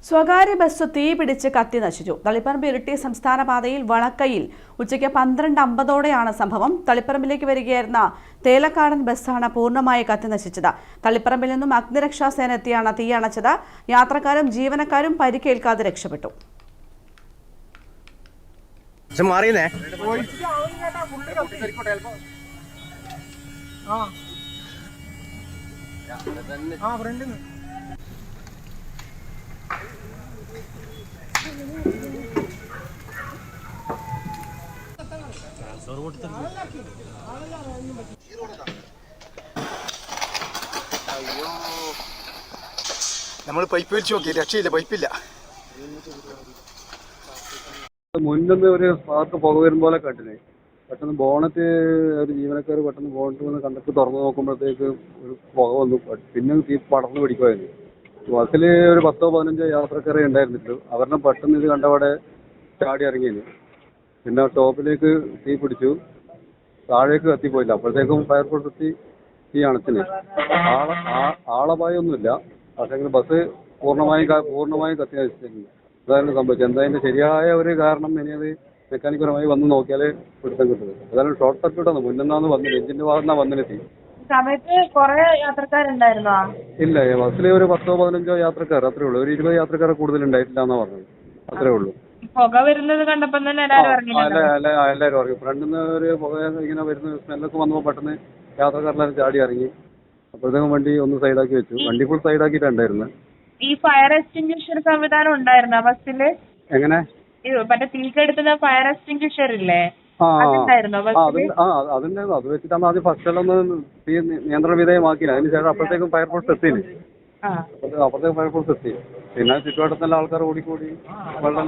സ്വകാര്യ ബസ് തീപിടിച്ച് കത്തി നശിച്ചു. തളിപ്പറമ്പ് ഇരിട്ടി സംസ്ഥാന പാതയിൽ വളക്കയിൽ ഉച്ചയ്ക്ക് 12:50ഓടെയാണ് സംഭവം. തളിപ്പറമ്പിലേക്ക് വരികയായിരുന്ന തേലക്കാടൻ ബസ്സാണ് പൂർണ്ണമായി കത്തി നശിച്ചത്. തളിപ്പറമ്പിൽ നിന്നും അഗ്നിരക്ഷാ സേന എത്തിയാണ് തീ അണച്ചത്. യാത്രക്കാരും ജീവനക്കാരും പരിക്കേൽക്കാതെ രക്ഷപ്പെട്ടു. നമ്മൾ പൈപ്പ് വലിച്ചു നോക്കി, രക്ഷയില്ല, പൈപ്പില്ല. മുന്നിൽ ഒരു സ്പാർക്ക് പുക വരും പോലെ കണ്ടില്ലേ. പെട്ടെന്ന് ബോണറ്റ് ഒരു ജീവനക്കാർ പെട്ടെന്ന് ബോണറ്റ് വന്ന് കണ്ടക്ടർ തുറന്നു നോക്കുമ്പോഴത്തേക്ക് ഒരു പുക വന്നു. പിന്നെ തീ പടർന്നു പിടിക്കുമായിരുന്നു. ബസ്സിൽ ഒരു 10-15 യാത്രക്കാരെ ഉണ്ടായിരുന്നില്ല. അവരുടെ പെട്ടെന്ന് ഇത് കണ്ടവിടെ ചാടി ഇറങ്ങിയത്. പിന്നെ ടോപ്പിലേക്ക് തീ പിടിച്ചു, താഴേക്ക് കത്തിപ്പോയില്ല. അപ്പോഴത്തേക്കും ഫയർഫോഴ്സ് എത്തി തീ അണച്ചിന്. ആളപായൊന്നുമില്ല. പക്ഷേ ബസ് പൂർണ്ണമായും കത്തി നശിച്ചിട്ടുണ്ട്. അതായിരുന്നു സംഭവിച്ചത്. എന്തായാലും ശരിയായ ഒരു കാരണം ഇനി അത് മെക്കാനിക്കപരമായി വന്ന് നോക്കിയാൽ പിടുത്തം കിട്ടുന്നത്. അതായത് ഷോർട്ട് സർക്യൂട്ടാണ്. മുന്നിന്നാന്ന് വന്നില്ല, എഞ്ചിന്റെ ഭാഗത്തുനിന്നാണ് വന്നിലെത്തി. സമയത്ത് കുറെ യാത്രക്കാരുണ്ടായിരുന്നോ? ഇല്ല, ബസ്സിൽ ഒരു 10-15 യാത്രക്കാർ അത്രേ ഉള്ളൂ. ഒരു 20 യാത്രക്കാരെ കൂടുതൽ ഉണ്ടായിട്ടില്ല എന്നാ പറഞ്ഞത്. അത്രേ ഉള്ളൂ. പുക വരുന്നത് കണ്ടപ്പോ തന്നെ എല്ലാരും ഇറങ്ങി. ഫ്രണ്ടിൽ നിന്ന് ഒരു പുക ഇങ്ങനെ വരുന്ന സ്മെല്ലൊക്കെ വന്നപ്പോൾ പെട്ടെന്ന് യാത്രക്കാരെല്ലാവരും ചാടി ഇറങ്ങി. അപ്പോഴത്തേക്കും വണ്ടി ഒന്ന് സൈഡാക്കി വെച്ചു. വണ്ടി ഫുൾ സൈഡാക്കിയിട്ടുണ്ടായിരുന്നു. ഈ ഫയർ എക്സ്റ്റിംഗ്വിഷർ സംവിധാനം ഉണ്ടായിരുന്നോ ബസ്സില്? എങ്ങനെ? മറ്റേ തീക്കെടുത്തുന്ന ഫയർ എക്സ്റ്റിംഗ്വിഷർ ഇല്ലേ, അത് വെച്ചിട്ടാണ് ആദ്യം ഫസ്റ്റ് എല്ലാം ഒന്ന് തീ നിയന്ത്രണ വിധേയമാക്കിയില്ല. അതിനുശേഷം അപ്പോഴത്തേക്കും ഫയർഫോഴ്സ് എത്തിയില്ല. അപ്പോഴത്തേക്കും ഫയർഫോഴ്സ് എത്തി. പിന്നെ ചുറ്റുവട്ടത്തുള്ള ആൾക്കാർ ഓടിക്കൂടി വെള്ളം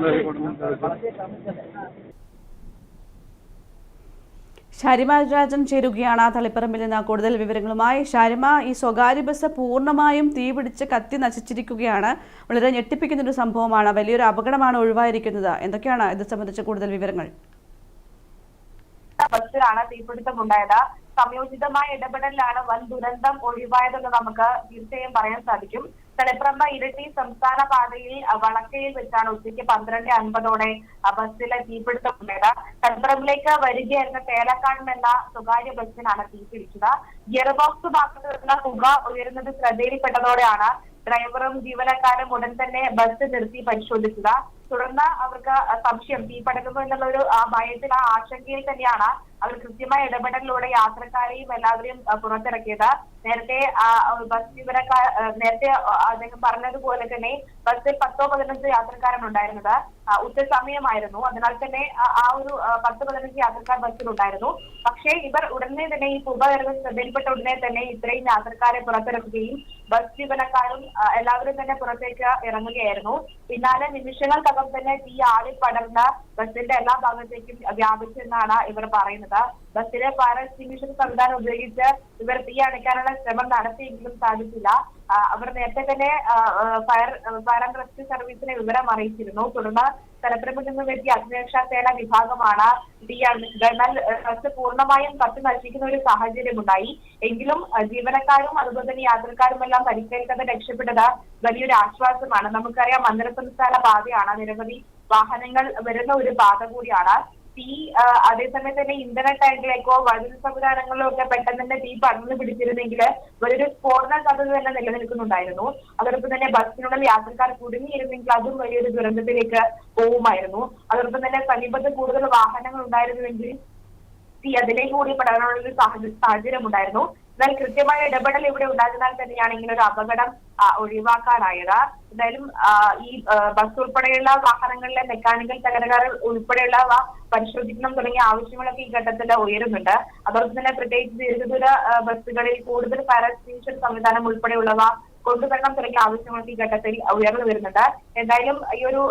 ഷാരിമ രാജൻ ചേരുകയാണ് തളിപ്പറമ്പിൽ നിന്ന് കൂടുതൽ വിവരങ്ങളുമായി. ഷാരിമ, ഈ സ്വകാര്യ ബസ് പൂർണ്ണമായും തീപിടിച്ച് കത്തി നശിച്ചിരിക്കുകയാണ്. വളരെ ഞെട്ടിപ്പിക്കുന്ന ഒരു സംഭവമാണ്. വലിയൊരു അപകടമാണ് ഒഴിവായിരിക്കുന്നത്. എന്തൊക്കെയാണ് ഇത് സംബന്ധിച്ച കൂടുതൽ വിവരങ്ങൾ? ബസ്സിലാണ് തീപിടുത്തമുണ്ടായത്. സംയോജിതമായ ഇടപെടലിലാണ് വൻ ദുരന്തം ഒഴിവായതെന്ന് നമുക്ക് തീർച്ചയായും പറയാൻ സാധിക്കും. തളിപ്പറമ്പ് ഇരിട്ടി സംസ്ഥാന പാതയിൽ വളക്കയിൽ വെച്ചാണ് ഉച്ചയ്ക്ക് 12:50ഓടെ ബസ്സിലെ തീപിടുത്തമുണ്ടായത്. തളിപ്പറമ്പിലേക്ക് വരികയായിരുന്ന തേലക്കാടൻ എന്ന സ്വകാര്യ ബസ്സിനാണ് തീപിടിച്ചത്. ഗിയർ ബോക്സ് ഭാഗത്ത് നിന്ന് പുക ഉയരുന്നത് ശ്രദ്ധയിൽപ്പെട്ടതോടെയാണ് ഡ്രൈവറും ജീവനക്കാരും ഉടൻ തന്നെ ബസ് നിർത്തി പരിശോധിച്ചത്. തുടർന്ന് അവർക്ക് സംശയം തീ പടരുന്നു എന്നുള്ള ഒരു ഭയത്തിൽ, ആ ആശങ്കയിൽ തന്നെയാണ് അവർ കൃത്യമായ ഇടപെടലിലൂടെ യാത്രക്കാരെയും എല്ലാവരെയും പുറത്തിറക്കിയത്. നേരത്തെ നേരത്തെ അദ്ദേഹം പറഞ്ഞതുപോലെ തന്നെ ബസ്സിൽ 10-15 യാത്രക്കാരാണ് ഉണ്ടായിരുന്നത്. ഉച്ച സമയമായിരുന്നു. അതിനാൽ തന്നെ ആ ഒരു 10-15 യാത്രക്കാർ ബസ്സിലുണ്ടായിരുന്നു. പക്ഷേ ഇവർ ഉടനെ തന്നെ ഈ പുക വരുന്ന ശ്രദ്ധയിൽപ്പെട്ട ഉടനെ തന്നെ ഇത്രയും യാത്രക്കാരെ പുറത്തിറക്കുകയും ബസ് ജീവനക്കാരും എല്ലാവരും തന്നെ പുറത്തേക്ക് ഇറങ്ങുകയായിരുന്നു. പിന്നാലെ നിമിഷങ്ങൾക്കകം തന്നെ തീ ആളി പടർന്ന് ബസ്സിന്റെ എല്ലാ ഭാഗത്തേക്കും വ്യാപിച്ചെന്നാണ് ഇവർ പറയുന്നത്. ബസ്സിലെ ഫയർ എക്സ്റ്റിംഗ്വിഷർ സംവിധാനം ഉപയോഗിച്ച് ഇവർ തീ അണയ്ക്കാനുള്ള ശ്രമം നടത്തിയെങ്കിലും സാധിച്ചില്ല. അവർ നേരത്തെ തന്നെ ഫയർ ആൻഡ് റെസ്ക്യൂ സർവീസിനെ വിവരം അറിയിച്ചിരുന്നു. തുടർന്ന് തലപ്പറമ്പിൽ നിന്നും എത്തിയ അഗ്നിരക്ഷാ സേന വിഭാഗമാണ് തീ അണച്ചത്. എന്നാൽ ബസ് പൂർണ്ണമായും കത്തി നശിക്കുന്ന ഒരു സാഹചര്യം ഉണ്ടായി. എങ്കിലും ജീവനക്കാരും അതുപോലെ തന്നെ യാത്രക്കാരും എല്ലാം പരിക്കേൽക്കാതെ രക്ഷപ്പെട്ടത് വലിയൊരു ആശ്വാസമാണ്. നമുക്കറിയാം, അന്തർ സംസ്ഥാന പാതയാണ്, നിരവധി വാഹനങ്ങൾ വരുന്ന ഒരു പാത കൂടിയാണ്. തീ അതേസമയം തന്നെ ഇന്ധന ടാങ്കിലേക്കോ വൈദ്യുതി സംവിധാനങ്ങളിലോ ഒക്കെ പെട്ടെന്ന് തന്നെ തീ പടർന്നു പിടിച്ചിരുന്നെങ്കിൽ വലിയൊരു സ്ഫോടന സാധ്യത തന്നെ നിലനിൽക്കുന്നുണ്ടായിരുന്നു. അതോടൊപ്പം തന്നെ ബസ്സിനുള്ളിൽ യാത്രക്കാർ കുടുങ്ങിയിരുന്നെങ്കിൽ അതും വലിയൊരു ദുരന്തത്തിലേക്ക് പോവുമായിരുന്നു. അതോടൊപ്പം തന്നെ സമീപത്ത് കൂടുതൽ വാഹനങ്ങൾ ഉണ്ടായിരുന്നുവെങ്കിൽ തീ അതിലേക്ക് കൂടി പടരാനുള്ള ഒരു സാഹചര്യം ഉണ്ടായിരുന്നു. എന്നാൽ കൃത്യമായ ഇടപെടൽ ഇവിടെ ഉണ്ടാകുന്നാൽ തന്നെയാണ് ഇങ്ങനെ ഒരു അപകടം ഒഴിവാക്കാനായത്. എന്തായാലും ഈ ബസ് ഉൾപ്പെടെയുള്ള വാഹനങ്ങളിലെ മെക്കാനിക്കൽ തകരാറുകൾ ഉൾപ്പെടെയുള്ളവ പരിശോധിക്കണം തുടങ്ങിയ ആവശ്യങ്ങളൊക്കെ ഈ ഘട്ടത്തിൽ ഉയരുന്നുണ്ട്. അതോടൊപ്പം തന്നെ പ്രത്യേകിച്ച് ദീർഘദൂര ബസ്സുകളിൽ കൂടുതൽ ഫയർ എക്സ്റ്റിംഗ്വിഷർ സംവിധാനം ഉൾപ്പെടെയുള്ളവ കൊണ്ടുവരണം തുടങ്ങിയ ആവശ്യങ്ങളൊക്കെ ഈ ഘട്ടത്തിൽ ഉയർന്നു വരുന്നുണ്ട്. എന്തായാലും ഈ ഒരു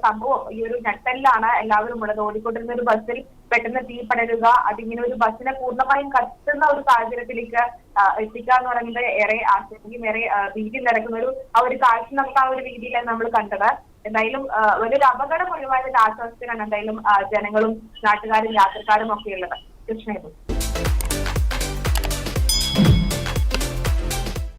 സംഭവം, ഈ ഒരു ഞെട്ടലിലാണ് എല്ലാവരും ഉള്ളത്. ഓടിക്കൊണ്ടിരുന്ന ഒരു ബസ്സിൽ പെട്ടെന്ന് തീ പടരുക, അതിങ്ങനെ ഒരു ബസ്സിനെ പൂർണ്ണമായും കത്തുന്ന ഒരു സാഹചര്യത്തിലേക്ക് എത്തിക്കുക എന്ന് പറയുന്നത് ഏറെ ആശങ്കയും ഏറെ ഭീതി നിറക്കുന്ന ഒരു കാഴ്ച നമുക്ക് ആ ഒരു രീതിയിലാണ് നമ്മൾ കണ്ടത്. എന്തായാലും വലിയൊരു അപകടം ഒഴിവായതിന്റെ ആശ്വാസത്തിലാണ് എന്തായാലും ജനങ്ങളും നാട്ടുകാരും യാത്രക്കാരും ഒക്കെ ഉള്ളത്. കൃഷ്ണ.